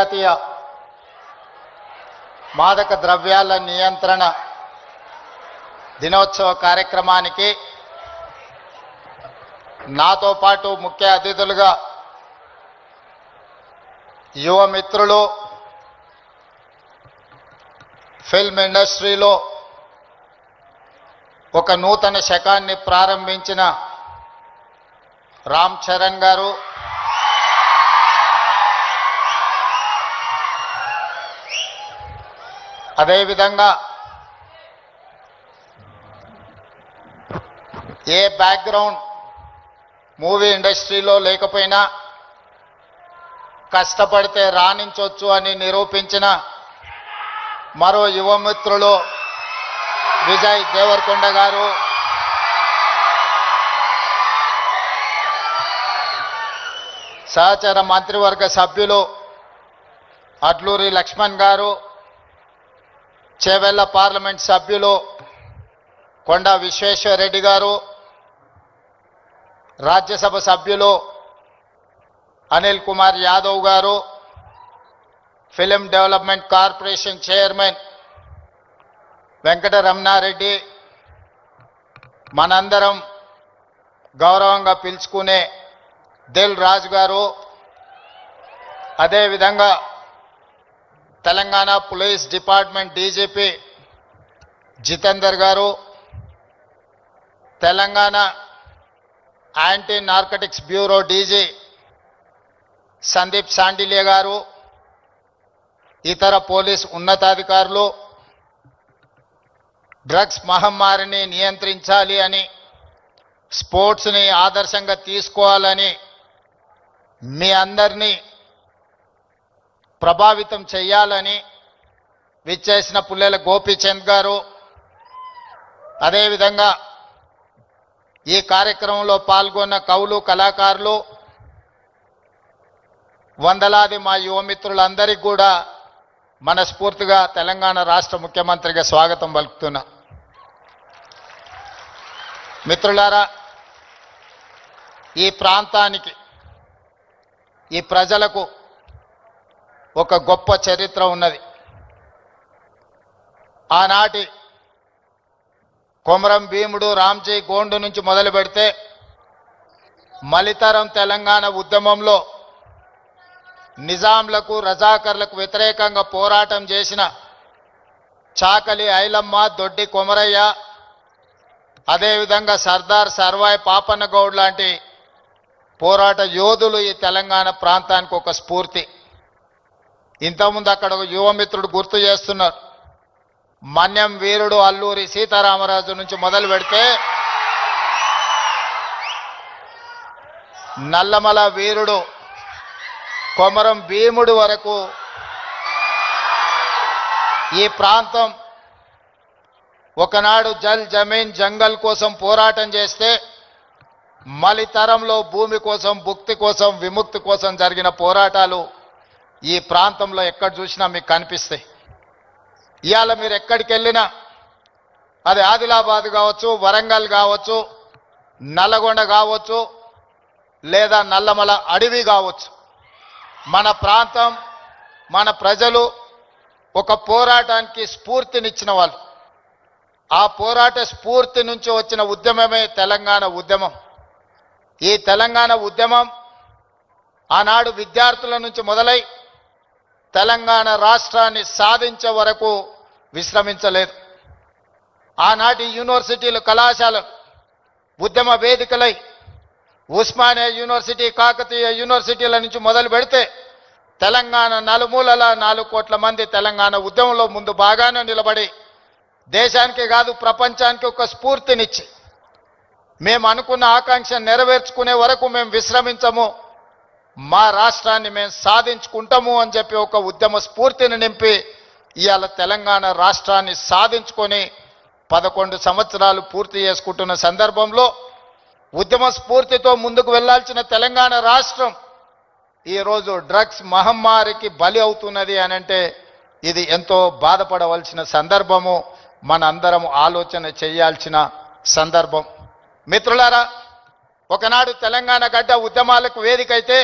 అంతర్జాతీయ మాదక ద్రవ్యాల నియంత్రణ దినోత్సవ కార్యక్రమానికి నాతో పాటు ముఖ్య అతిథులుగా యువ మిత్రులు, ఫిల్మ్ ఇండస్ట్రీలో ఒక నూతన శకాన్ని ప్రారంభించిన రామ్ చరణ్ గారు, అదేవిధంగా ఏ బ్యాక్గ్రౌండ్ మూవీ ఇండస్ట్రీలో లేకపోయినా కష్టపడితే రాణించవచ్చు అని నిరూపించిన మరో యువమిత్రులు విజయ్ దేవరకొండ గారు, సహచర మంత్రివర్గ సభ్యులు అడ్లూరి లక్ష్మణ్ గారు, చేవెళ్ల పార్లమెంట్ సభ్యులు కొండ విశ్వేశ్వరరెడ్డి గారు, రాజ్యసభ సభ్యులు Anil Kumar Yadav garu, film development corporation chairman Venkata Ramana Reddy, మనందరం గౌరవంగా పిలుచుకునే దిల్ రాజు గారు, అదేవిధంగా Telangana police department DGP Jitender garu, Telangana anti narcotics bureau DG Sandeep Sandilya garu, ఇతర పోలీస్ ఉన్నతాధికారులు, డ్రగ్స్ మహమ్మారిని నియంత్రించాలి అని, స్పోర్ట్స్ని ఆదర్శంగా తీసుకోవాలని మీ అందరినీ ప్రభావితం చేయాలని విచ్చేసిన పుల్లెల గోపీచంద్ గారు, అదేవిధంగా ఈ కార్యక్రమంలో పాల్గొన్న కవులు, కళాకారులు, వందలాది మా యువమిత్రులందరికీ కూడా మనస్ఫూర్తిగా తెలంగాణ రాష్ట్ర ముఖ్యమంత్రిగా స్వాగతం పలుకుతున్నా. మిత్రులారా, ఈ ప్రాంతానికి, ఈ ప్రజలకు ఒక గొప్ప చరిత్ర ఉన్నది. ఆనాటి కొమరం భీముడు, రామ్జీ గోండు నుంచి మొదలు పెడితే మలితరం తెలంగాణ ఉద్యమంలో నిజాంలకు, రజాకర్లకు వ్యతిరేకంగా పోరాటం చేసిన చాకలి ఐలమ్మ, దొడ్డి కొమరయ్య, అదేవిధంగా సర్దార్ సర్వాయి పాపన్న గౌడ్ లాంటి పోరాట యోధులు ఈ తెలంగాణ ప్రాంతానికి ఒక స్ఫూర్తి. ఇంతకుముందు అక్కడ ఒక యువమిత్రుడు గుర్తు చేస్తున్నారు, మన్యం వీరుడు అల్లూరి సీతారామరాజు నుంచి మొదలు పెడితే నల్లమల వీరుడు కొమరం భీముడు వరకు ఈ ప్రాంతం ఒకనాడు జల్ జమీన్ జంగల్ కోసం పోరాటం చేస్తే మలితరంలో భూమి కోసం, భుక్తి కోసం, విముక్తి కోసం జరిగిన పోరాటాలు ఈ ప్రాంతంలో ఎక్కడ చూసినా మీకు కనిపిస్తాయి. ఇవాళ మీరు ఎక్కడికి వెళ్ళినా, అది ఆదిలాబాద్ కావచ్చు, వరంగల్ కావచ్చు, నల్లగొండ కావచ్చు, లేదా నల్లమల అడవి కావచ్చు, మన ప్రాంతం, మన ప్రజలు ఒక పోరాటానికి స్ఫూర్తినిచ్చిన వాళ్ళు. ఆ పోరాట స్ఫూర్తి నుంచి వచ్చిన ఉద్యమమే తెలంగాణ ఉద్యమం. ఈ తెలంగాణ ఉద్యమం ఆనాడు విద్యార్థుల నుంచి మొదలై తెలంగాణ రాష్ట్రాన్ని సాధించే వరకు విశ్రమించలేదు. ఆనాటి యూనివర్సిటీలు, కళాశాలలు ఉద్యమ వేదికలై ఉస్మానియా యూనివర్సిటీ, కాకతీయ యూనివర్సిటీల నుంచి మొదలు పెడితే తెలంగాణ నలుమూలల 4 కోట్ల మంది తెలంగాణ ఉద్యమంలో ముందు బాగానే నిలబడి దేశానికి కాదు ప్రపంచానికి ఒక స్ఫూర్తినిచ్చి మేము అనుకున్న ఆకాంక్ష నెరవేర్చుకునే వరకు మేము విశ్రమించము, మా రాష్ట్రాన్ని మేము సాధించుకుంటాము అని చెప్పి ఒక ఉద్యమ స్ఫూర్తిని నింపి ఇవాళ తెలంగాణ రాష్ట్రాన్ని సాధించుకొని 11 సంవత్సరాలు పూర్తి చేసుకుంటున్న సందర్భంలో ఉద్యమ స్ఫూర్తితో ముందుకు వెళ్లాల్సిన తెలంగాణ రాష్ట్రం ఈరోజు డ్రగ్స్ మహమ్మారికి బలి అవుతున్నది అని అంటే ఇది ఎంతో బాధపడవలసిన సందర్భము, మనందరం ఆలోచన చేయాల్సిన సందర్భం. మిత్రులారా, ఒకనాడు తెలంగాణ గడ్డ ఉద్యమాలకు వేదికైతే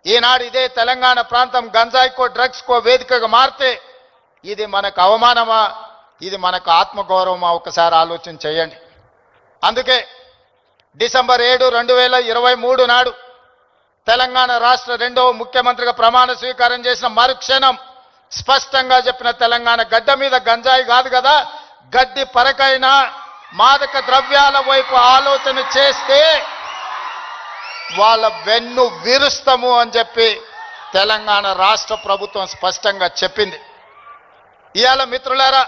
ఈనాడు ఇదే తెలంగాణ ప్రాంతం గంజాయికో డ్రగ్స్కో వేదికగా మారితే ఇది మనకు అవమానమా, ఇది మనకు ఆత్మగౌరవమా? ఒకసారి ఆలోచన చేయండి. అందుకే డిసెంబర్ 7, 2023 నాడు తెలంగాణ రాష్ట్ర రెండవ ముఖ్యమంత్రిగా ప్రమాణ స్వీకారం చేసిన మరుక్షణం స్పష్టంగా చెప్పిన, తెలంగాణ గడ్డ మీద గంజాయి కాదు కదా, గడ్డి పరకైనా మాదక ద్రవ్యాల వైపు ఆలోచన చేస్తే వాళ్ళ వెన్ను విరుస్తాము అని చెప్పి తెలంగాణ రాష్ట్ర ప్రభుత్వం స్పష్టంగా చెప్పింది. ఇవాళ మిత్రులారా,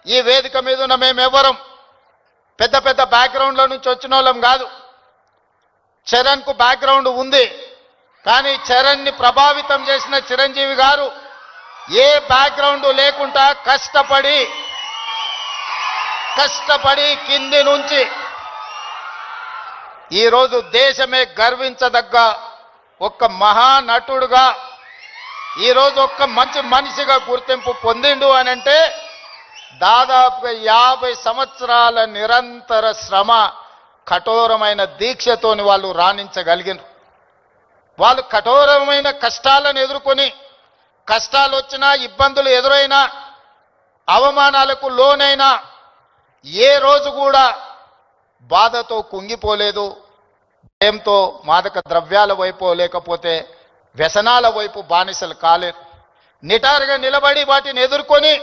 ఈ వేదిక మీద ఉన్న మేమెవరం పెద్ద పెద్ద బ్యాక్గ్రౌండ్ల నుంచి వచ్చిన వాళ్ళం కాదు. చరణ్కు బ్యాక్గ్రౌండ్ ఉంది, కానీ చరణ్ని ప్రభావితం చేసిన చిరంజీవి గారు ఏ బ్యాక్గ్రౌండ్ లేకుండా కష్టపడి కింది నుంచి ఈరోజు దేశమే గర్వించదగ్గ ఒక్క మహానటుడుగా, ఈరోజు ఒక్క మంచి మనిషిగా గుర్తింపు పొందిండు అని అంటే దాదాపుగా 50 సంవత్సరాల నిరంతర శ్రమ, కఠోరమైన దీక్షతోని వాళ్ళు రాణించగలిగినారు. వాళ్ళు కఠోరమైన కష్టాలను ఎదుర్కొని, కష్టాలు వచ్చినా, ఇబ్బందులు ఎదురైనా, అవమానాలకు లోనైనా ఏ రోజు కూడా బాధతో కుంగిపోలేదు. భయంతో మాదక ద్రవ్యాల వైపు లేకపోతే వ్యసనాల వైపు బానిసలు కాలేదు. నిటారుగా నిలబడి వాటిని ఎదుర్కొని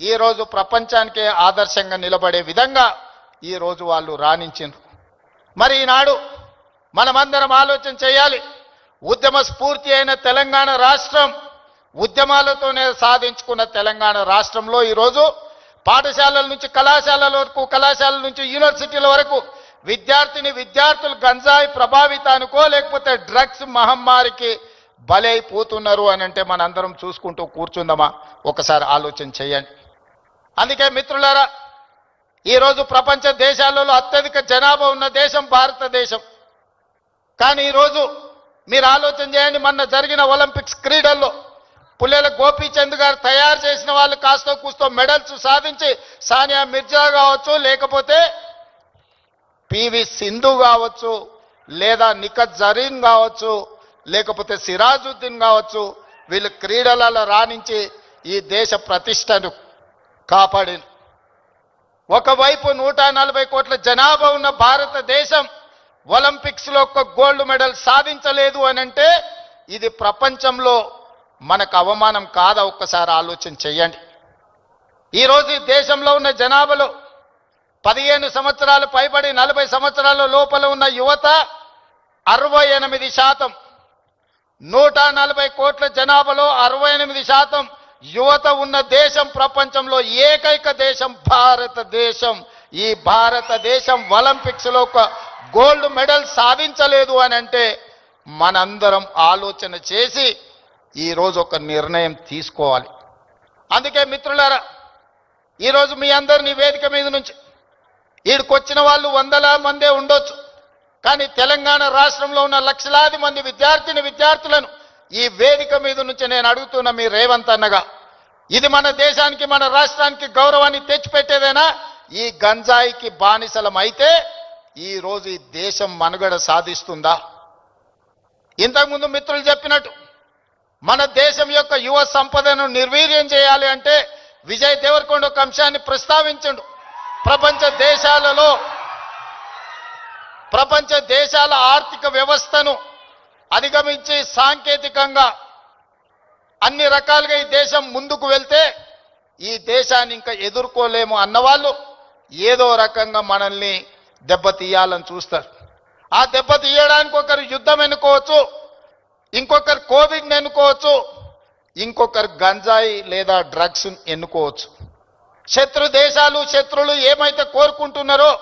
ఈరోజు ప్రపంచానికే ఆదర్శంగా నిలబడే విధంగా ఈరోజు వాళ్ళు రాణించారు. మరి ఈనాడు మనమందరం ఆలోచన చేయాలి. ఉద్యమ స్ఫూర్తి అయిన తెలంగాణ రాష్ట్రం, ఉద్యమాలతోనే సాధించుకున్న తెలంగాణ రాష్ట్రంలో ఈరోజు పాఠశాలల నుంచి కళాశాలల వరకు, కళాశాలల నుంచి యూనివర్సిటీల వరకు విద్యార్థులు గంజాయి ప్రభావితానికో లేకపోతే డ్రగ్స్ మహమ్మారికి బలైపోతున్నారు అని అంటే మనందరం చూసుకుంటూ కూర్చుందామా? ఒకసారి ఆలోచన చేయండి. అందుకే మిత్రులారా, ఈరోజు ప్రపంచ దేశాలలో అత్యధిక జనాభా ఉన్న దేశం భారతదేశం. కానీ ఈరోజు మీరు ఆలోచన చేయండి, మొన్న జరిగిన ఒలింపిక్స్ క్రీడల్లో పుల్లెల గోపీచంద్ గారు తయారు చేసిన వాళ్ళు కాస్తో కూస్తో మెడల్స్ సాధించి, సానియా మిర్జా కావచ్చు, లేకపోతే పివి సింధు కావచ్చు, లేదా నిఖత్ జరీన్ కావచ్చు, లేకపోతే సిరాజుద్దీన్ కావచ్చు, వీళ్ళు క్రీడలలో రాణించి ఈ దేశ ప్రతిష్టను కాపాడింది. ఒకవైపు 140 కోట్ల జనాభా ఉన్న భారతదేశం ఒలింపిక్స్లో ఒక్క గోల్డ్ మెడల్ సాధించలేదు అని అంటే ఇది ప్రపంచంలో మనకు అవమానం కాదా? ఒక్కసారి ఆలోచన చేయండి. ఈరోజు ఈ దేశంలో ఉన్న జనాభాలో 15 సంవత్సరాలు పైబడి 40 సంవత్సరాల లోపల ఉన్న యువత 68%. 140 కోట్ల జనాభాలో 68% యువత ఉన్న దేశం ప్రపంచంలో ఏకైక దేశం భారతదేశం. ఈ భారతదేశం ఒలింపిక్స్లో ఒక గోల్డ్ మెడల్ సాధించలేదు అని అంటే మనందరం ఆలోచన చేసి ఈరోజు ఒక నిర్ణయం తీసుకోవాలి. అందుకే మిత్రులారా, ఈరోజు మీ అందరినీ వేదిక మీద నుంచి ఈడికొచ్చిన వాళ్ళు 100ల మందే ఉండొచ్చు, కానీ తెలంగాణ రాష్ట్రంలో ఉన్న లక్షలాది మంది విద్యార్థులను ఈ వేదిక మీద నుంచి నేను అడుగుతున్న మీ రేవంత్ అన్నగా, ఇది మన దేశానికి మన రాష్ట్రానికి గౌరవాన్ని తెచ్చిపెట్టేదేనా? ఈ గంజాయికి బానిసలం అయితే ఈరోజు ఈ దేశం మనుగడ సాధిస్తుందా? ఇంతకుముందు మిత్రులు చెప్పినట్టు మన దేశం యొక్క యువ సంపదను నిర్వీర్యం చేయాలి అంటే విజయ్ దేవరకొండ ఒక అంశాన్ని ప్రస్తావించండు. ప్రపంచ దేశాల ఆర్థిక వ్యవస్థను అధిగమించి సాంకేతికంగా అన్ని రకాలుగా ఈ దేశం ముందుకు వెళ్తే ఈ దేశాన్ని ఇంకా ఎదుర్కోలేము అన్నవాళ్ళు ఏదో రకంగా మనల్ని దెబ్బతీయాలని చూస్తారు. ఆ దెబ్బతీయడానికి ఒకరు యుద్ధం ఎన్నుకోవచ్చు, ఇంకొకరు కోవిడ్ని ఎన్నుకోవచ్చు, ఇంకొకరు గంజాయి లేదా డ్రగ్స్ ఎన్నుకోవచ్చు. శత్రులు ఏమైతే కోరుకుంటున్నారో,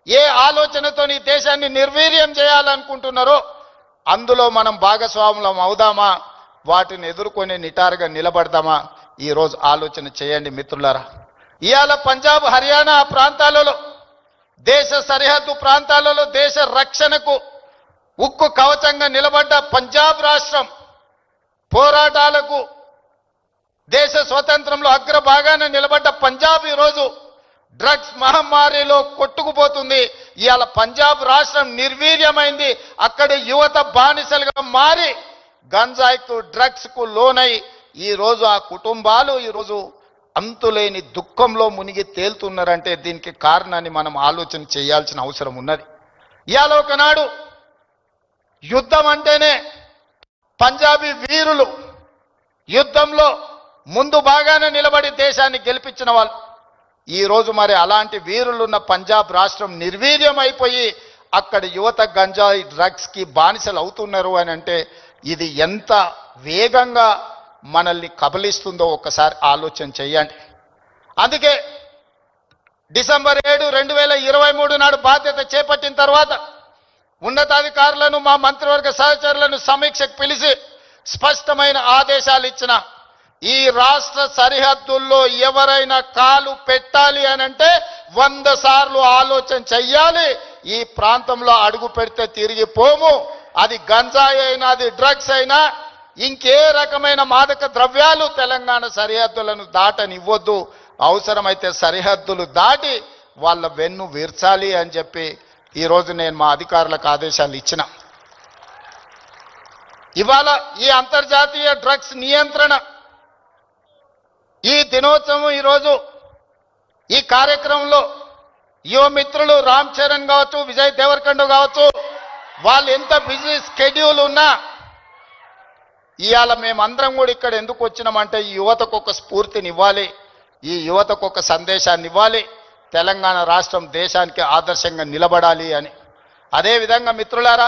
ఏ ఆలోచనతో ఈ దేశాన్ని నిర్వీర్యం చేయాలనుకుంటున్నారో అందులో మనం భాగస్వాములం అవుదామా? వాటిని ఎదుర్కొని నిటారుగా నిలబడదామా? ఈరోజు ఆలోచన చేయండి మిత్రులారా. ఇవాళ పంజాబ్, హర్యానా ప్రాంతాలలో, దేశ సరిహద్దు ప్రాంతాలలో దేశ రక్షణకు ఉక్కు కవచంగా నిలబడ్డ పంజాబ్ రాష్ట్రం పోరాటాలకు దేశ స్వతంత్రంలో అగ్రభాగాన నిలబడ్డ పంజాబ్ ఈరోజు డ్రగ్స్ మహమ్మారిలో కొట్టుకుపోతుంది. ఇవాళ పంజాబ్ రాష్ట్రం నిర్వీర్యమైంది. అక్కడి యువత బానిసలుగా మారి గంజాయికు డ్రగ్స్కు లోనై ఈరోజు ఆ కుటుంబాలు ఈరోజు అంతులేని దుఃఖంలో మునిగి తేలుతున్నారంటే దీనికి కారణాన్ని మనం ఆలోచన చేయాల్సిన అవసరం ఉన్నది. ఇవాళ ఒకనాడు యుద్ధం అంటేనే పంజాబీ వీరులు యుద్ధంలో ముందు బాగానే నిలబడి దేశాన్ని గెలిపించిన వాళ్ళు. ఈరోజు మరి అలాంటి వీరులున్న పంజాబ్ రాష్ట్రం నిర్వీర్యం అయిపోయి అక్కడ యువత గంజాయి డ్రగ్స్కి బానిసలు అవుతున్నారు అని అంటే ఇది ఎంత వేగంగా మనల్ని కబలిస్తుందో ఒక్కసారి ఆలోచన చేయండి. అందుకే డిసెంబర్ 7, 2023 నాడు బాధ్యత చేపట్టిన తర్వాత ఉన్నతాధికారులను మా మంత్రివర్గ సహచరులను సమీక్షకు పిలిచి స్పష్టమైన ఆదేశాలు ఇచ్చిన ఈ రాష్ట్ర సరిహద్దుల్లో ఎవరైనా కాలు పెట్టాలి అని అంటే 100 సార్లు ఆలోచన చెయ్యాలి. ఈ ప్రాంతంలో అడుగు పెడితే తిరిగి పోము. అది గంజాయి అయినా అది డ్రగ్స్ అయినా ఇంకే రకమైన మాదక ద్రవ్యాలు తెలంగాణ సరిహద్దులను దాటనివ్వద్దు. అవసరమైతే సరిహద్దులు దాటి వాళ్ళ వెన్ను వీర్చాలి అని చెప్పి ఈరోజు నేను మా అధికారులకు ఆదేశాలు ఇచ్చిన. ఇవాళ ఈ అంతర్జాతీయ డ్రగ్స్ నియంత్రణ ఈ దినోత్సవం ఈరోజు ఈ కార్యక్రమంలో యువ మిత్రులు రామ్ చరణ్ కావచ్చు, విజయ్ దేవరకొండ కావచ్చు, వాళ్ళు ఎంత బిజీ స్కెడ్యూల్ ఉన్నా ఇవాళ మేమందరం కూడా ఇక్కడ ఎందుకు వచ్చినామంటే ఈ యువతకు ఒక స్ఫూర్తిని ఇవ్వాలి, ఈ యువతకు ఒక సందేశాన్ని ఇవ్వాలి, తెలంగాణ రాష్ట్రం దేశానికి ఆదర్శంగా నిలబడాలి అని. అదేవిధంగా మిత్రులారా,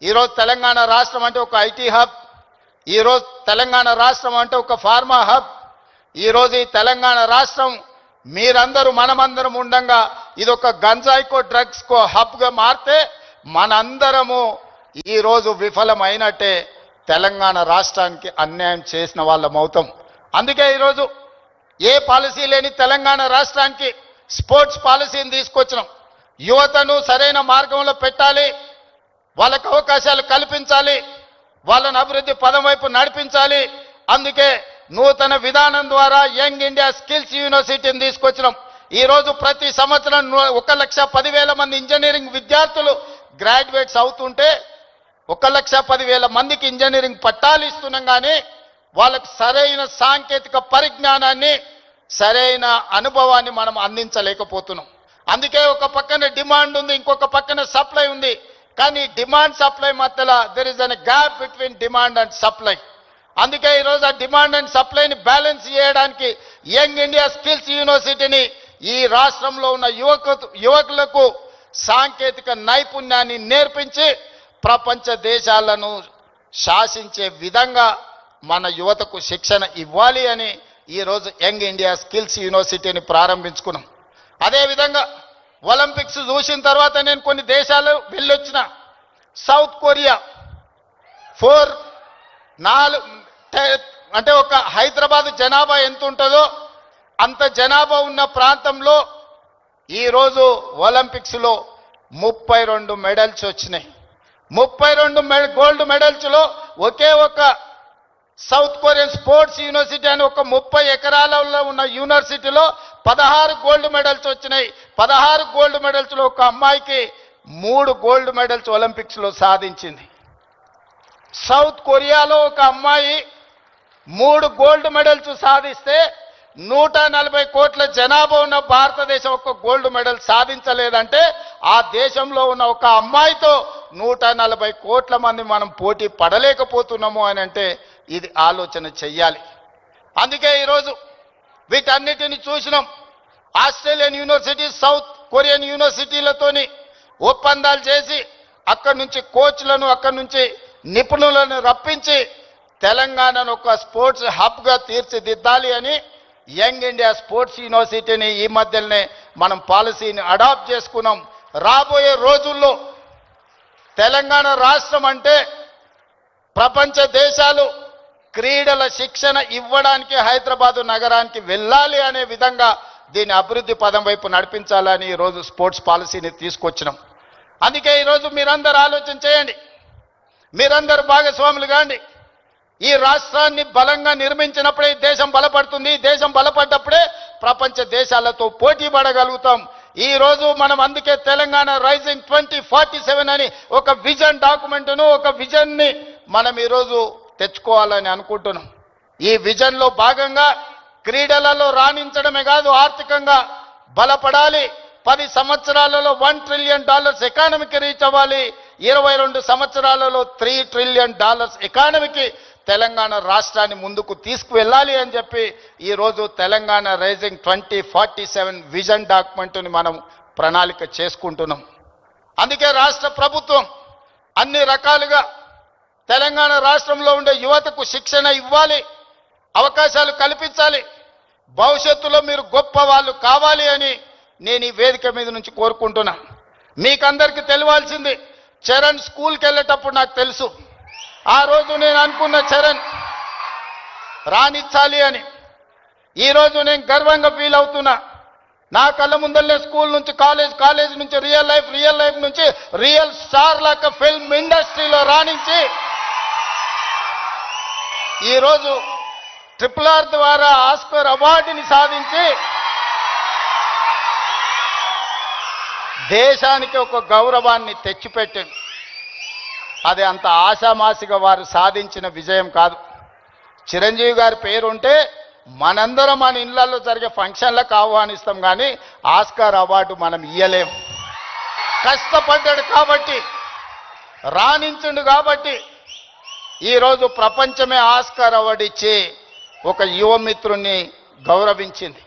ఈరోజు తెలంగాణ రాష్ట్రం అంటే ఒక ఐటీ హబ్, ఈరోజు తెలంగాణ రాష్ట్రం అంటే ఒక ఫార్మా హబ్, ఈరోజు ఈ తెలంగాణ రాష్ట్రం మీరందరూ మనమందరం ఉండంగా ఇది ఒక గంజాయికో డ్రగ్స్కో హబ్గా మారితే మనందరము ఈరోజు విఫలమైనట్టే, తెలంగాణ రాష్ట్రానికి అన్యాయం చేసిన వాళ్ళం అవుతాం. అందుకే ఈరోజు ఏ పాలసీ లేని తెలంగాణ రాష్ట్రానికి స్పోర్ట్స్ పాలసీని తీసుకొచ్చినాం. యువతను సరైన మార్గంలో పెట్టాలి, వాళ్ళకు అవకాశాలు కల్పించాలి, వాళ్ళని అభివృద్ధి పదం వైపు నడిపించాలి. అందుకే నూతన విధానం ద్వారా యంగ్ ఇండియా స్కిల్స్ యూనివర్సిటీని తీసుకొచ్చినాం. ఈరోజు ప్రతి సంవత్సరం 1,10,000 మంది ఇంజనీరింగ్ విద్యార్థులు గ్రాడ్యుయేట్స్ అవుతుంటే 1,10,000 మందికి ఇంజనీరింగ్ పట్టాలు ఇస్తున్నాం. కానీ వాళ్ళకి సరైన సాంకేతిక పరిజ్ఞానాన్ని సరైన అనుభవాన్ని మనం అందించలేకపోతున్నాం. అందుకే ఒక పక్కన డిమాండ్ ఉంది, ఇంకొక పక్కన సప్లై ఉంది. కానీ డిమాండ్ సప్లై మధ్యలో there is an gap between demand and supply. అందుకే ఈరోజు ఆ డిమాండ్ అండ్ సప్లైని బ్యాలెన్స్ చేయడానికి యంగ్ ఇండియా స్కిల్స్ యూనివర్సిటీని ఈ రాష్ట్రంలో ఉన్న యువకులకు సాంకేతిక నైపుణ్యాన్ని నేర్పించి ప్రపంచ దేశాలను శాసించే విధంగా మన యువతకు శిక్షణ ఇవ్వాలి అని ఈరోజు యంగ్ ఇండియా స్కిల్స్ యూనివర్సిటీని ప్రారంభించుకున్నాం. అదేవిధంగా ఒలింపిక్స్ చూసిన తర్వాత నేను కొన్ని దేశాలు వెళ్ళొచ్చిన. సౌత్ కొరియా 4 అంటే ఒక హైదరాబాద్ జనాభా ఎంత ఉంటుందో అంత జనాభా ఉన్న ప్రాంతంలో ఈరోజు ఒలింపిక్స్లో 32 మెడల్స్ వచ్చినాయి. 32 గోల్డ్ మెడల్స్లో ఒకే ఒక సౌత్ కొరియన్ స్పోర్ట్స్ యూనివర్సిటీ అని ఒక 30 ఎకరాలలో ఉన్న యూనివర్సిటీలో 16 గోల్డ్ మెడల్స్ వచ్చినాయి. 16 గోల్డ్ మెడల్స్లో ఒక అమ్మాయికి 3 గోల్డ్ మెడల్స్ ఒలింపిక్స్లో సాధించింది. సౌత్ కొరియాలో ఒక అమ్మాయి 3 గోల్డ్ మెడల్స్ సాధిస్తే 140 కోట్ల జనాభా ఉన్న భారతదేశం ఒక గోల్డ్ మెడల్ సాధించలేదంటే ఆ దేశంలో ఉన్న ఒక అమ్మాయితో 140 కోట్ల మంది మనం పోటీ పడలేకపోతున్నాము అని అంటే ఇది ఆలోచన చెయ్యాలి. అందుకే ఈరోజు వీటన్నిటిని చూసినాం. ఆస్ట్రేలియన్ యూనివర్సిటీ, సౌత్ కొరియన్ యూనివర్సిటీలతోని ఒప్పందాలు చేసి అక్కడి నుంచి కోచ్లను, అక్కడి నుంచి నిపుణులను రప్పించి తెలంగాణను ఒక స్పోర్ట్స్ హబ్గా తీర్చిదిద్దాలి అని యంగ్ ఇండియా స్పోర్ట్స్ యూనివర్సిటీని ఈ మధ్యలోనే మనం పాలసీని అడాప్ట్ చేసుకున్నాం. రాబోయే రోజుల్లో తెలంగాణ రాష్ట్రం అంటే ప్రపంచ దేశాలు క్రీడల శిక్షణ ఇవ్వడానికి హైదరాబాదు నగరానికి వెళ్ళాలి అనే విధంగా దీని అభివృద్ధి పదం వైపు నడిపించాలని ఈరోజు స్పోర్ట్స్ పాలసీని తీసుకొచ్చినాం. అందుకే ఈరోజు మీరందరూ ఆలోచన చేయండి, మీరందరూ భాగస్వాములు కాండి. ఈ రాష్ట్రాన్ని బలంగా నిర్మించినప్పుడే ఈ దేశం బలపడుతుంది. ఈ దేశం బలపడ్డప్పుడే ప్రపంచ దేశాలతో పోటీ పడగలుగుతాం. ఈ రోజు మనం అందుకే తెలంగాణ రైజింగ్ 2047 అని ఒక విజన్ డాక్యుమెంట్ను, ఒక విజన్ని మనం ఈరోజు తెచ్చుకోవాలని అనుకుంటున్నాం. ఈ విజన్లో భాగంగా క్రీడలలో రాణించడమే కాదు, ఆర్థికంగా బలపడాలి. 10 సంవత్సరాలలో $1 ట్రిలియన్ ఎకానమీకి రీచ్ అవ్వాలి. 22 సంవత్సరాలలో $3 ట్రిలియన్ ఎకానమీకి తెలంగాణ రాష్ట్రాన్ని ముందుకు తీసుకువెళ్ళాలి అని చెప్పి ఈరోజు తెలంగాణ రైజింగ్ 2047 విజన్ డాక్యుమెంట్ని మనం ప్రణాళిక చేసుకుంటున్నాం. అందుకే రాష్ట్ర ప్రభుత్వం అన్ని రకాలుగా తెలంగాణ రాష్ట్రంలో ఉండే యువతకు శిక్షణ ఇవ్వాలి, అవకాశాలు కల్పించాలి. భవిష్యత్తులో మీరు గొప్ప వాళ్ళు కావాలి అని నేను ఈ వేదిక మీద నుంచి కోరుకుంటున్నా. మీకందరికీ తెలియాల్సింది, చరణ్ స్కూల్కి వెళ్ళేటప్పుడు నాకు తెలుసు, ఆ రోజు నేను అనుకున్న చరణ్ రాణించాలి అని. ఈరోజు నేను గర్వంగా ఫీల్ అవుతున్నా. నా కళ్ళ ముందరనే స్కూల్ నుంచి కాలేజ్ నుంచి రియల్ లైఫ్ నుంచి రియల్ స్టార్ లాగా ఫిల్మ్ ఇండస్ట్రీలో రాణించి ఈరోజు RRR ద్వారా ఆస్కర్ అవార్డుని సాధించి దేశానికి ఒక గౌరవాన్ని తెచ్చిపెట్టింది. అది అంత ఆశామాసిగా వారు సాధించిన విజయం కాదు. చిరంజీవి గారి పేరుంటే మనందరం మన ఇళ్లలో జరిగే ఫంక్షన్లకు ఆహ్వానిస్తాం, కానీ ఆస్కార్ అవార్డు మనం ఇయ్యలేం. కష్టపడ్డాడు కాబట్టి, రాణించుండు కాబట్టి ఈరోజు ప్రపంచమే ఆస్కార్ అవార్డు ఇచ్చి ఒక యువమిత్రుణ్ణి గౌరవించింది.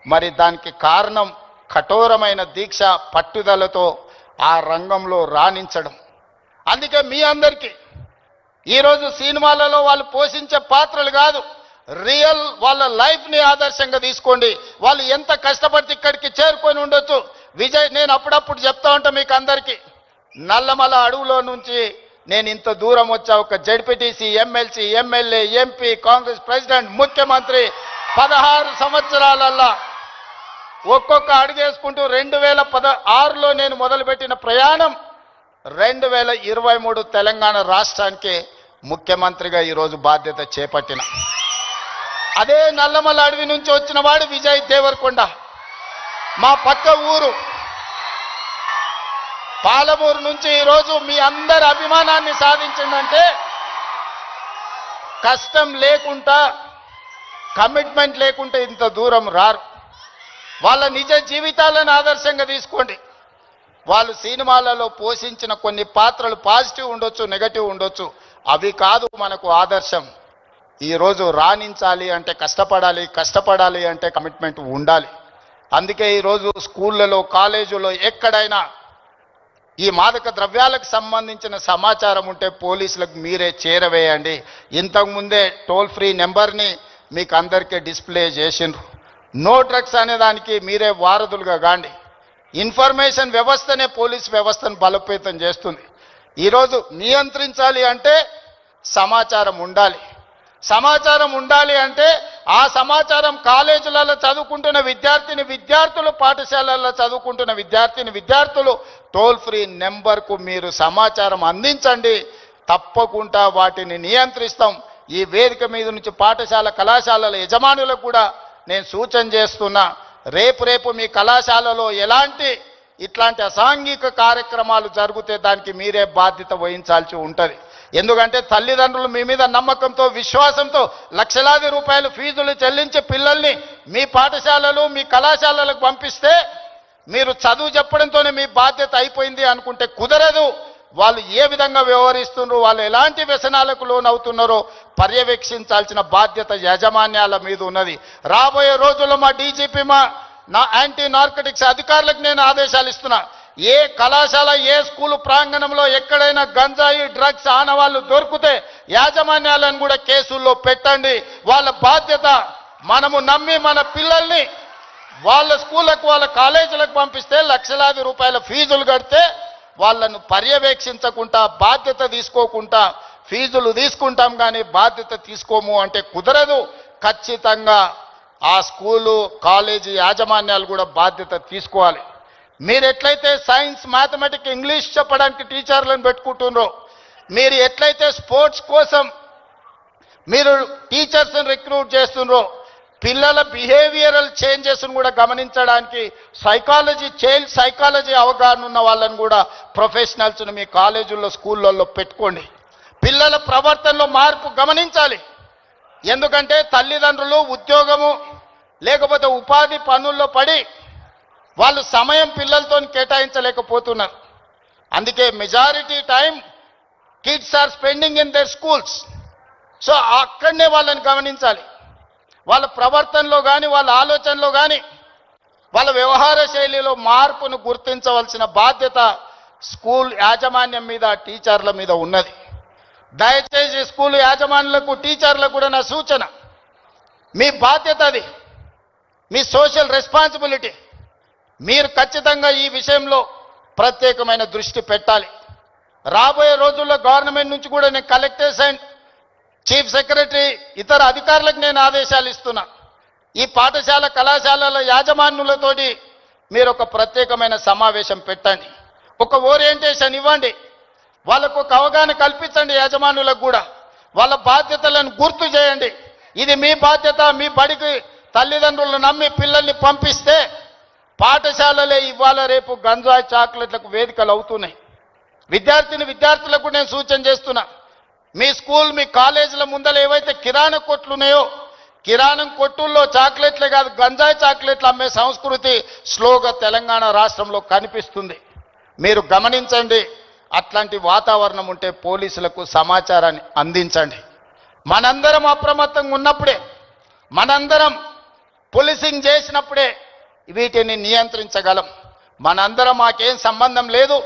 మరి దానికి కారణం కఠోరమైన దీక్ష, పట్టుదలతో ఆ రంగంలో రాణించడం. అందుకే మీ అందరికీ ఈరోజు సినిమాలలో వాళ్ళు పోషించే పాత్రలు కాదు, రియల్ వాళ్ళ లైఫ్ని ఆదర్శంగా తీసుకోండి. వాళ్ళు ఎంత కష్టపడితే ఇక్కడికి చేరుకొని ఉండొచ్చు. విజయ్, నేను అప్పుడప్పుడు చెప్తా ఉంటా మీకు అందరికీ, నల్లమల అడవులో నుంచి నేను ఇంత దూరం వచ్చా. ఒక ZPTC, MLC, MLA, MP, Congress president, ముఖ్యమంత్రి 16 సంవత్సరాలల్లా ఒక్కొక్క అడుగేసుకుంటూ 2016లో నేను మొదలుపెట్టిన ప్రయాణం 2023 తెలంగాణ రాష్ట్రానికి ముఖ్యమంత్రిగా ఈరోజు బాధ్యత చేపట్టిన. అదే నల్లమల అడవి నుంచి వచ్చిన వాడు విజయ్ దేవరకొండ. మా పక్క ఊరు పాలమూరు నుంచి ఈరోజు మీ అందరి అభిమానాన్ని సాధించిందంటే కష్టం లేకుండా, కమిట్మెంట్ లేకుంటే ఇంత దూరం రారు. వాళ్ళ నిజ జీవితాలను ఆదర్శంగా తీసుకోండి. వాళ్ళు సినిమాలలో పోషించిన కొన్ని పాత్రలు పాజిటివ్ ఉండొచ్చు, నెగటివ్ ఉండొచ్చు, అవి కాదు మనకు ఆదర్శం. ఈరోజు రాణించాలి అంటే కష్టపడాలి అంటే కమిట్మెంట్ ఉండాలి. అందుకే ఈరోజు స్కూళ్ళలో, కాలేజీలో ఎక్కడైనా ఈ మాదక ద్రవ్యాలకు సంబంధించిన సమాచారం ఉంటే పోలీసులకు మీరే చేరవేయండి. ఇంతకుముందే టోల్ ఫ్రీ నెంబర్ని మీకు అందరికీ డిస్ప్లే చేసిండ్రు. నో డ్రగ్స్ అనే దానికి మీరే వారధులుగా కాండి. ఇన్ఫర్మేషన్ వ్యవస్థనే పోలీస్ వ్యవస్థను బలోపేతం చేస్తుంది. ఈరోజు నియంత్రించాలి అంటే సమాచారం ఉండాలి. సమాచారం ఉండాలి అంటే ఆ సమాచారం కాలేజీలలో చదువుకుంటున్న విద్యార్థులు, పాఠశాలల్లో చదువుకుంటున్న విద్యార్థులు టోల్ ఫ్రీ నెంబర్కు మీరు సమాచారం అందించండి. తప్పకుండా వాటిని నియంత్రిస్తాం. ఈ వేదిక మీద నుంచి పాఠశాల, కళాశాలల యజమానులకు కూడా నేను సూచన చేస్తున్నా, రేపు మీ కళాశాలలో ఇట్లాంటి అసాంఘిక కార్యక్రమాలు జరిగితే దానికి మీరే బాధ్యత వహించాల్సి ఉంటుంది. ఎందుకంటే తల్లిదండ్రులు మీ మీద నమ్మకంతో, విశ్వాసంతో లక్షలాది రూపాయలు ఫీజులు చెల్లించి పిల్లల్ని మీ పాఠశాలలు, మీ కళాశాలలకు పంపిస్తే మీరు చదువు చెప్పడంతోనే మీ బాధ్యత అయిపోయింది అనుకుంటే కుదరదు. వాళ్ళు ఏ విధంగా వ్యవహరిస్తున్నారో, వాళ్ళు ఎలాంటి వ్యసనాలకు లోనవుతున్నారో పర్యవేక్షించాల్సిన బాధ్యత యాజమాన్యాల మీద ఉన్నది. రాబోయే రోజుల్లో మా డీజీపీ, నా యాంటీ నార్కటిక్స్ అధికారులకు నేను ఆదేశాలు ఇస్తున్నా. ఏ కళాశాల, ఏ స్కూలు ప్రాంగణంలో ఎక్కడైనా గంజాయి, డ్రగ్స్ ఆనవాళ్ళు దొరికితే యాజమాన్యాలను కూడా కేసుల్లో పెట్టండి. వాళ్ళ బాధ్యత. మనము నమ్మి మన పిల్లల్ని వాళ్ళ స్కూళ్ళకు, వాళ్ళ కాలేజీలకు పంపిస్తే లక్షలాది రూపాయల ఫీజులు కడితే వాళ్ళను పర్యవేక్షించకుండా, బాధ్యత తీసుకోకుండా ఫీజులు తీసుకుంటాం కానీ బాధ్యత తీసుకోము అంటే కుదరదు. ఖచ్చితంగా ఆ స్కూలు, కాలేజీ యాజమాన్యాలు కూడా బాధ్యత తీసుకోవాలి. మీరు ఎట్లయితే సైన్స్, మ్యాథమెటిక్స్, ఇంగ్లీష్ చెప్పడానికి టీచర్లను పెట్టుకుంటున్నారో, మీరు ఎట్లయితే స్పోర్ట్స్ కోసం మీరు టీచర్స్ని రిక్రూట్ చేస్తున్నారో, పిల్లల బిహేవియరల్ చేంజెస్ను కూడా గమనించడానికి చైల్డ్ సైకాలజీ అవగాహన ఉన్న వాళ్ళని కూడా, ప్రొఫెషనల్స్ను మీ కాలేజీల్లో, స్కూళ్ళల్లో పెట్టుకోండి. పిల్లల ప్రవర్తనలో మార్పు గమనించాలి. ఎందుకంటే తల్లిదండ్రులు ఉద్యోగము లేకపోతే ఉపాధి పనుల్లో పడి వాళ్ళు సమయం పిల్లలతో కేటాయించలేకపోతున్నారు. అందుకే majority time kids are spending in their schools. So అక్కడనే వాళ్ళని గమనించాలి. వాళ్ళ ప్రవర్తనలో కానీ వాళ్ళ ఆలోచనలో కానీ వాళ్ళ వ్యవహార శైలిలో మార్పును గుర్తించవలసిన బాధ్యత స్కూల్ యాజమాన్యం మీద టీచర్ల మీద ఉన్నది. దయచేసి స్కూల్ యాజమాన్యులకు టీచర్లకు కూడా నా సూచన, మీ బాధ్యత అది, మీ సోషల్ రెస్పాన్సిబిలిటీ. మీరు ఖచ్చితంగా ఈ విషయంలో ప్రత్యేకమైన దృష్టి పెట్టాలి. రాబోయే రోజుల్లో గవర్నమెంట్ నుంచి కూడా నేను కలెక్టర్స్ అండ్ చీఫ్ సెక్రటరీ ఇతర అధికారులకు నేను ఆదేశాలు ఇస్తున్నా. ఈ పాఠశాల కళాశాలల యాజమాన్యులతోటి మీరు ఒక ప్రత్యేకమైన సమావేశం పెట్టండి, ఒక ఓరియంటేషన్ ఇవ్వండి, వాళ్ళకు ఒక అవగాహన కల్పించండి. యాజమాన్యులకు కూడా వాళ్ళ బాధ్యతలను గుర్తు చేయండి. ఇది మీ బాధ్యత. మీ బడికి తల్లిదండ్రులను నమ్మి పిల్లల్ని పంపిస్తే పాఠశాలలే ఇవాళ రేపు గంజాయి చాక్లెట్లకు వేదికలు అవుతున్నాయి. విద్యార్థులకు నేను సూచన చేస్తున్నా, మీ స్కూల్ మీ కాలేజీల ముందర ఏవైతే కిరాణా కొట్లు ఉన్నాయో కిరాణం కొట్టుల్లో చాక్లెట్లే కాదు గంజాయి చాక్లెట్లు అమ్మే సంస్కృతి స్లోగా తెలంగాణ రాష్ట్రంలో కనిపిస్తుంది. మీరు గమనించండి. అట్లాంటి వాతావరణం ఉంటే పోలీసులకు సమాచారాన్ని అందించండి. మనందరం అప్రమత్తంగా ఉన్నప్పుడే, మనందరం పోలీసింగ్ చేసినప్పుడే వీటిని నియంత్రించగలం. మనందరం మాకేం సంబంధం లేదు,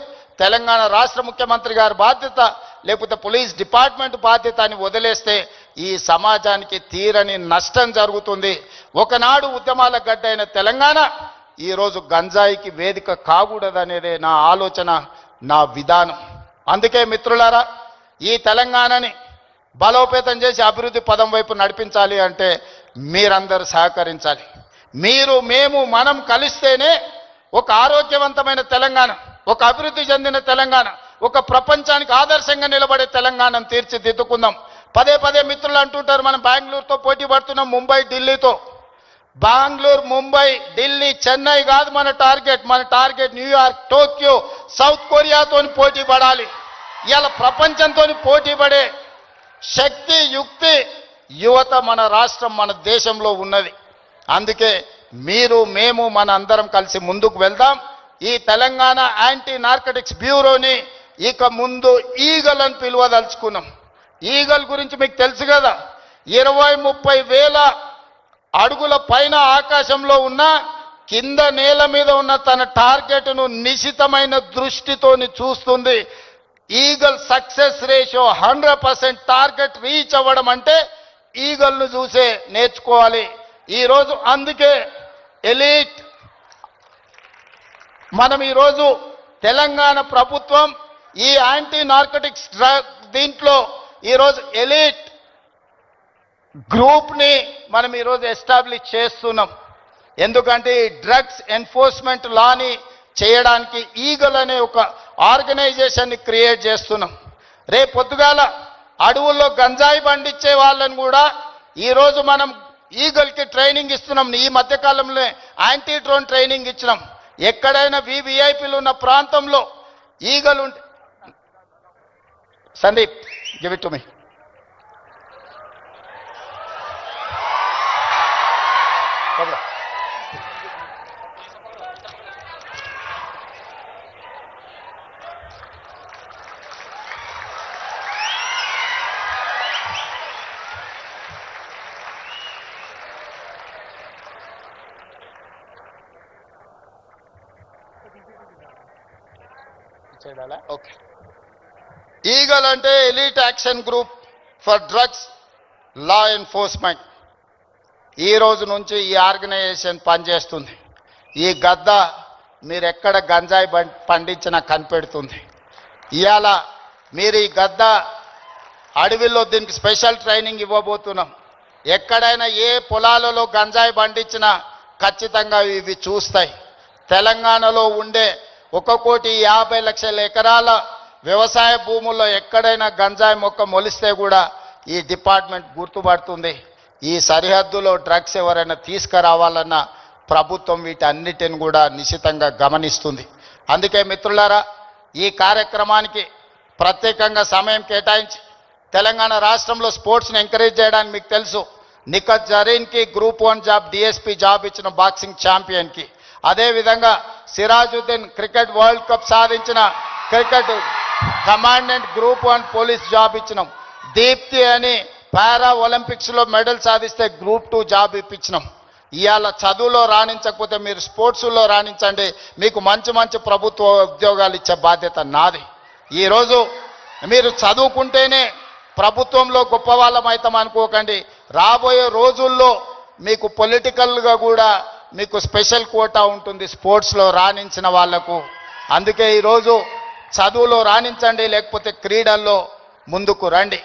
తెలంగాణ రాష్ట్ర ముఖ్యమంత్రి గారి బాధ్యత లేకపోతే పోలీస్ డిపార్ట్మెంట్ బాధ్యత అని వదిలేస్తే ఈ సమాజానికి తీరని నష్టం జరుగుతుంది. ఒకనాడు ఉద్యమాల గడ్డ అయిన తెలంగాణ ఈరోజు గంజాయికి వేదిక కాకూడదనేదే నా ఆలోచన, నా విధానం. అందుకే మిత్రులారా, ఈ తెలంగాణని బలోపేతం చేసి అభివృద్ధి పదం వైపు నడిపించాలి అంటే మీరందరూ సహకరించాలి. మీరు మేము మనం కలిస్తేనే ఒక ఆరోగ్యవంతమైన తెలంగాణ, ఒక అభివృద్ధి చెందిన తెలంగాణ, ఒక ప్రపంచానికి ఆదర్శంగా నిలబడే తెలంగాణను తీర్చిదిద్దుకుందాం. పదే పదే మిత్రులు అంటుంటారు మనం బెంగళూరుతో పోటీ పడుతున్నాం, ముంబై ఢిల్లీతో. బెంగళూరు ముంబై ఢిల్లీ చెన్నై కాదు మన టార్గెట్ న్యూయార్క్, టోక్యో, సౌత్ కొరియాతో పోటీ పడాలి. ఇవాళ ప్రపంచంతో పోటీ పడే శక్తి యుక్తి యువత మన రాష్ట్రం మన దేశంలో ఉన్నది. అందుకే మీరు మేము మన అందరం కలిసి ముందుకు వెళ్దాం. ఈ తెలంగాణ యాంటీ నార్కటిక్స్ బ్యూరోని ఇక ముందు ఈగల్ అని పిలువదలుచుకున్నాం. ఈగల్ గురించి మీకు తెలుసు కదా, 20-30 వేల అడుగుల పైన ఆకాశంలో ఉన్న కింద నేల మీద ఉన్న తన టార్గెట్ను నిశితమైన దృష్టితోని చూస్తుంది. Eagle success ratio 100%. Target reach అవ్వడం అంటే ఈగల్ను చూసే నేర్చుకోవాలి. ఈరోజు అందుకే ఎలీట్ మనం ఈరోజు తెలంగాణ ప్రభుత్వం ఈ యాంటీ నార్కటిక్స్ దీంట్లో ఈరోజు ఎలీట్ గ్రూప్ని మనం ఈరోజు ఎస్టాబ్లిష్ చేస్తున్నాం. ఎందుకంటే ఈ డ్రగ్స్ ఎన్ఫోర్స్మెంట్ లాని చేయడానికి ఈగల్ అనే ఒక ఆర్గనైజేషన్ని క్రియేట్ చేస్తున్నాం. రేపు పొద్దుగాల అడవుల్లో గంజాయి పండించే వాళ్ళని కూడా ఈరోజు మనం ఈగల్కి ట్రైనింగ్ ఇస్తున్నాం. ఈ మధ్యకాలంలో యాంటీ డ్రోన్ ట్రైనింగ్ ఇచ్చినాం. ఎక్కడైనా వివిఐపీలు ఉన్న ప్రాంతంలో ఈగలు ఉంటే Sandeep give it to me. Okay. Eagle అంటే elite action group for drugs law enforcement. ఈ రోజు నుంచి ఈ ఆర్గనైజేషన్ పనిచేస్తుంది. ఈ గద్ద మీరు ఎక్కడ గంజాయి పండించినా కనిపెడుతుంది. ఇవాళ మీరు ఈ గద్ద అడవిలో దీనికి స్పెషల్ ట్రైనింగ్ ఇవ్వబోతున్నాం. ఎక్కడైనా ఏ పొలాలలో గంజాయి పండించినా ఖచ్చితంగా ఇవి చూస్తాయి. తెలంగాణలో ఉండే 1,50,00,000 ఎకరాల వ్యవసాయ భూముల్లో ఎక్కడైనా గంజాయి మొక్క మొలిస్తే కూడా ఈ డిపార్ట్మెంట్ గుర్తుపడుతుంది. ఈ సరిహద్దులో డ్రగ్స్ ఎవరైనా తీసుకురావాలన్నా ప్రభుత్వం వీటన్నిటిని కూడా నిశితంగా గమనిస్తుంది. అందుకే మిత్రులారా, ఈ కార్యక్రమానికి ప్రత్యేకంగా సమయం కేటాయించి తెలంగాణ రాష్ట్రంలో స్పోర్ట్స్ని ఎంకరేజ్ చేయడానికి మీకు తెలుసు, నిఖత్ జరీన్కి గ్రూప్ 1 జాబ్ డిఎస్పీ జాబ్ ఇచ్చిన బాక్సింగ్ ఛాంపియన్కి. అదేవిధంగా సిరాజుద్దీన్ క్రికెట్ వరల్డ్ కప్ సాధించిన cricket commandant group 1 police job ఇచ్చినాం. దీప్తి అని పారా ఒలింపిక్స్లో మెడల్ సాధిస్తే గ్రూప్ 2 జాబ్ ఇప్పించినాం. ఇవాళ చదువులో రాణించకపోతే మీరు స్పోర్ట్స్లో రాణించండి, మీకు మంచి మంచి ప్రభుత్వ ఉద్యోగాలు ఇచ్చే బాధ్యత నాది. ఈరోజు మీరు చదువుకుంటేనే ప్రభుత్వంలో గొప్ప వాళ్ళం అవుతాం అనుకోకండి. రాబోయే రోజుల్లో మీకు పొలిటికల్గా కూడా మీకు స్పెషల్ కోటా ఉంటుంది స్పోర్ట్స్లో రాణించిన వాళ్లకు. అందుకే ఈరోజు చదువులో రాణించండి, లేకపోతే క్రీడల్లో ముందుకు రండి.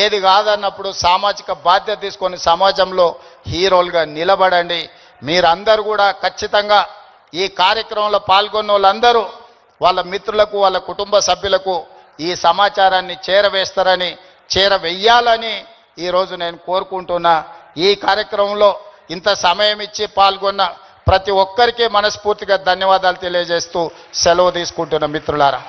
ఏది కాదన్నప్పుడు సామాజిక బాధ్యత తీసుకొని సమాజంలో హీరోలుగా నిలబడండి. మీరందరూ కూడా ఖచ్చితంగా ఈ కార్యక్రమంలో పాల్గొన్న వాళ్ళందరూ వాళ్ళ మిత్రులకు వాళ్ళ కుటుంబ సభ్యులకు ఈ సమాచారాన్ని చేరవేయాలని ఈరోజు నేను కోరుకుంటున్నా. ఈ కార్యక్రమంలో ఇంత సమయం ఇచ్చి పాల్గొన్న ప్రతి ఒక్కరికి మనస్ఫూర్తిగా ధన్యవాదాలు తెలియజేస్తూ సెలవు తీసుకుంటున్న మిత్రులారా.